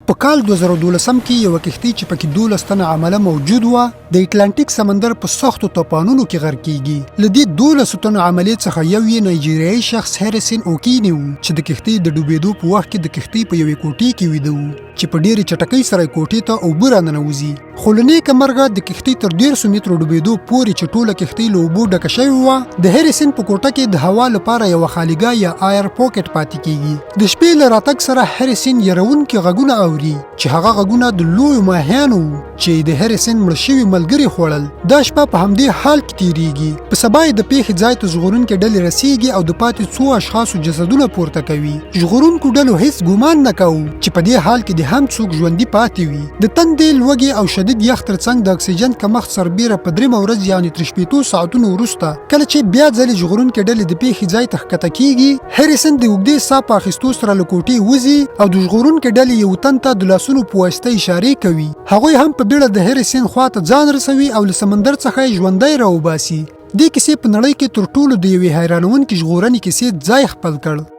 په کال 2012 کې یو کښتۍ چې پکې 12 تنه عامله موجود و د اټلانټیک سمندر په سختو طوفانونو کې غرق کیږي. له دې 12 تنو عاملې څخه یو یې نایجیریایي شخص هریسن اوکینی و چې د کښتۍ د ډوبېدو په وخت کې د کښتۍ په یوې کوټې کې ویده و چې په ډېرې چټکۍ سره کوټې ته اوبه راننوځي. خو له نیکه مرګه د کښتۍ تر 150 مترو ډوبېدو پورې چې ټوله کښتۍ له اوبو ډکه شوې وه، د هریسن په کوټه کې د هوا لپاره یوه خالیګاه یا آیر پوکټ پاتې کیږي. د شپې له راتګ سره هریسن یروونکي غږونه اوري چې هغه غږونه د لویو ماهیانو چې د هریسن مړ شوي ملګري خوړل. دا شپه په همدې حال کې تیریږي. په سبا یې د پیښې ځای ته ژغورونکې ډلې رسیږي او د پاتې څو اشخاصو جسدونه پورته کوي. ژغورونکو ډلو هیڅ ګمان نه کوو چې په دې حال کې د هم څوک ژوندي پاتې وي. د تندې، لوږې او شدید یخ ترڅنګ د اکسیجن کمښت سربیره په 3 ورځ یعنې تر 8 ساعتونو وروسته کله چې بیا ځلې ژغورونکې ډلې د پیښې ځای ته ښکته کیږي، هریسن د اوږدې ساه په اخیستو سره له کوټې وځي او د ژغورونکې ډلې یو تن ته د لاسونو په واسطه اشارې کوي. هغوی هم په بیړه د هریسن خواته ځان رسوي او له سمندر څخه یې ژوندی راوباسي. دې کیسې په نړۍ کې تر ټولو د یوې حیرانونکې ژغورنې کیسې ځای خپل کړ.